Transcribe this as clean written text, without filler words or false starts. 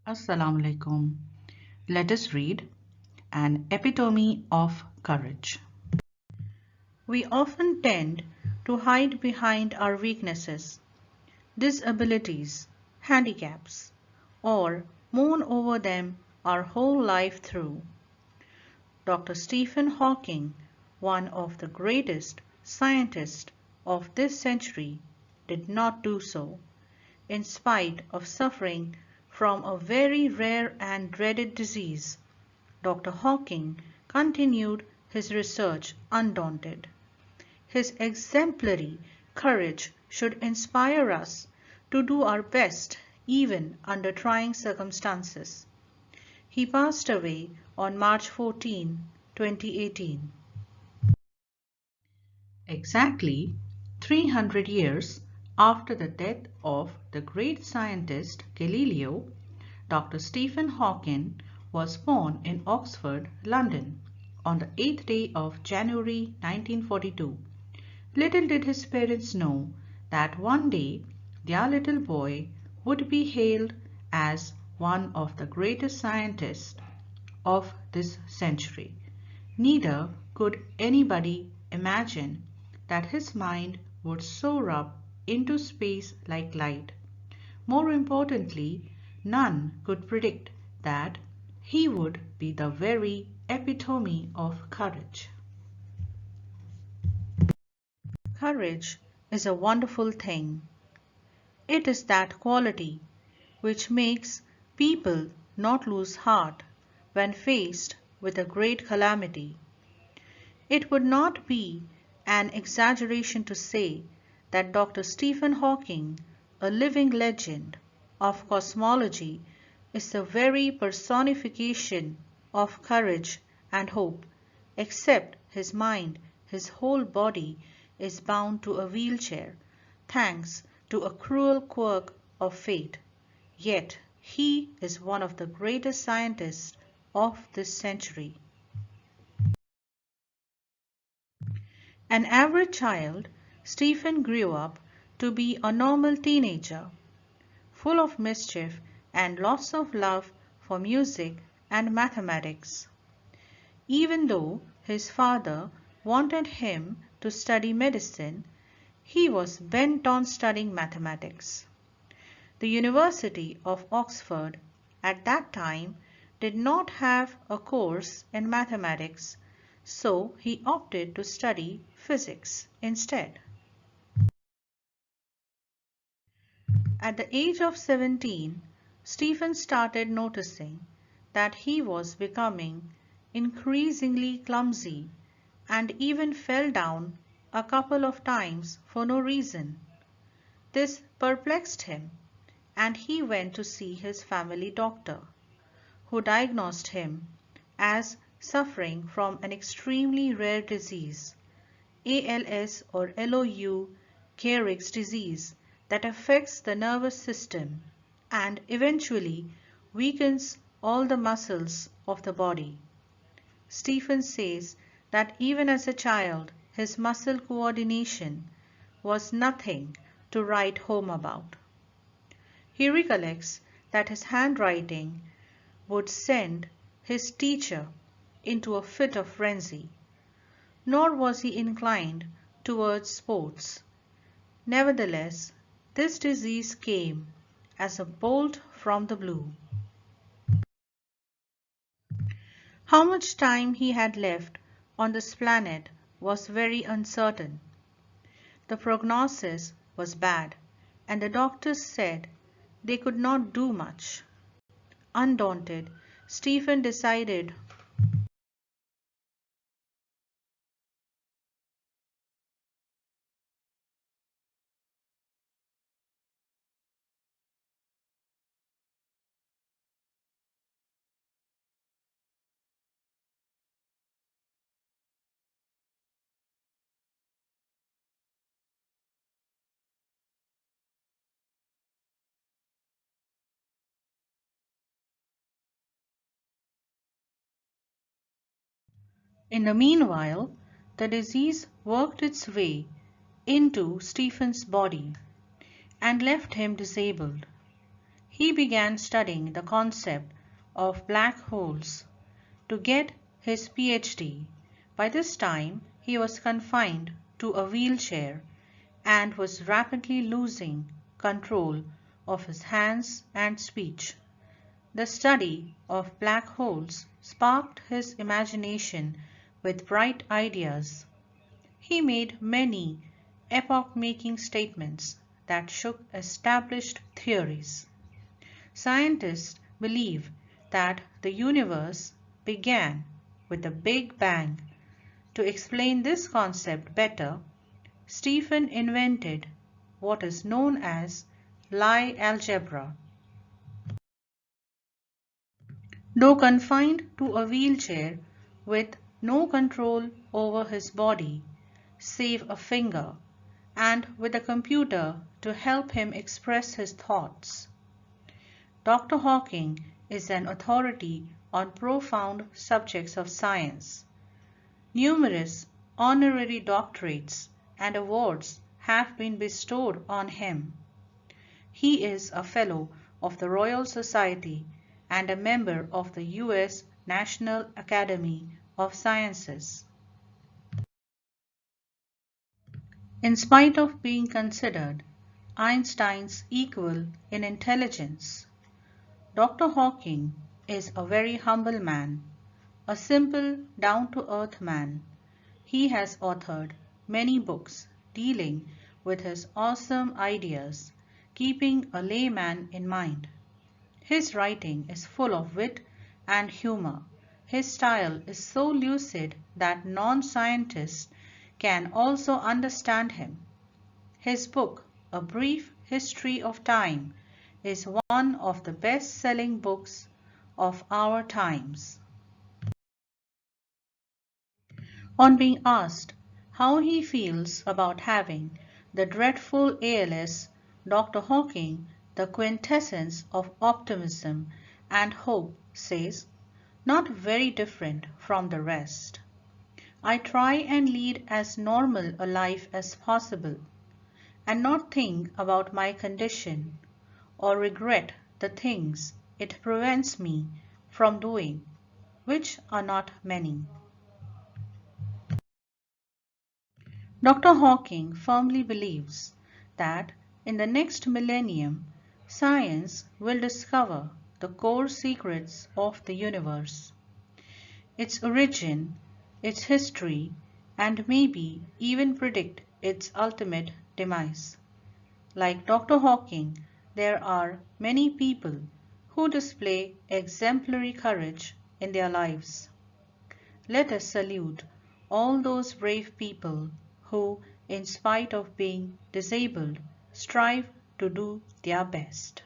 Assalamu alaikum. Let us read An Epitome of Courage. We often tend to hide behind our weaknesses, disabilities, handicaps, or mourn over them our whole life through. Dr. Stephen Hawking, one of the greatest scientists of this century, did not do so, in spite of suffering from a very rare and dreaded disease. Dr. Hawking continued his research undaunted. His exemplary courage should inspire us to do our best even under trying circumstances. He passed away on March 14, 2018. Exactly 300 years after the death of the great scientist Galileo, Dr. Stephen Hawking was born in Oxford, London, on the 8th day of January 1942. Little did his parents know that one day their little boy would be hailed as one of the greatest scientists of this century. Neither could anybody imagine that his mind would soar up into space like light. More importantly, none could predict that he would be the very epitome of courage. Courage is a wonderful thing. It is that quality which makes people not lose heart when faced with a great calamity. It would not be an exaggeration to say that Dr. Stephen Hawking, a living legend of cosmology, is the very personification of courage and hope, except his mind, his whole body is bound to a wheelchair, thanks to a cruel quirk of fate. Yet he is one of the greatest scientists of this century. An average child, Stephen grew up to be a normal teenager, full of mischief and lots of love for music and mathematics. Even though his father wanted him to study medicine, he was bent on studying mathematics. The University of Oxford at that time did not have a course in mathematics, so he opted to study physics instead. At the age of 17, Stephen started noticing that he was becoming increasingly clumsy and even fell down a couple of times for no reason. This perplexed him, and he went to see his family doctor, who diagnosed him as suffering from an extremely rare disease, ALS or LOU, Gehrigs disease, that affects the nervous system and eventually weakens all the muscles of the body. Stephen says that even as a child, his muscle coordination was nothing to write home about. He recollects that his handwriting would send his teacher into a fit of frenzy. Nor was he inclined towards sports. Nevertheless, this disease came as a bolt from the blue. How much time he had left on this planet was very uncertain. The prognosis was bad, and the doctors said they could not do much. Undaunted, Stephen decided In the meanwhile, the disease worked its way into Stephen's body and left him disabled. he began studying the concept of black holes to get his PhD. By this time, he was confined to a wheelchair and was rapidly losing control of his hands and speech. The study of black holes sparked his imagination with bright ideas. He made many epoch-making statements that shook established theories. Scientists believe that the universe began with a Big Bang. To explain this concept better, Stephen invented what is known as Lie algebra. Though confined to a wheelchair with no control over his body, save a finger, and with a computer to help him express his thoughts, Dr. Hawking is an authority on profound subjects of science. Numerous honorary doctorates and awards have been bestowed on him. He is a Fellow of the Royal Society and a member of the U.S. National Academy of Sciences. In spite of being considered Einstein's equal in intelligence, Dr. Hawking is a very humble man, a simple, down-to-earth man. He has authored many books dealing with his awesome ideas, keeping a layman in mind. His writing is full of wit and humor. His style is so lucid that non-scientists can also understand him. His book, A Brief History of Time, is one of the best-selling books of our times. On being asked how he feels about having the dreadful ALS, Dr. Hawking, the quintessence of optimism and hope, says, "Not very different from the rest. I try and lead as normal a life as possible, and not think about my condition or regret the things it prevents me from doing, which are not many." Dr. Hawking firmly believes that in the next millennium, science will discover the core secrets of the universe, its origin, its history, and maybe even predict its ultimate demise. Like Dr. Hawking, there are many people who display exemplary courage in their lives. Let us salute all those brave people who, in spite of being disabled, strive to do their best.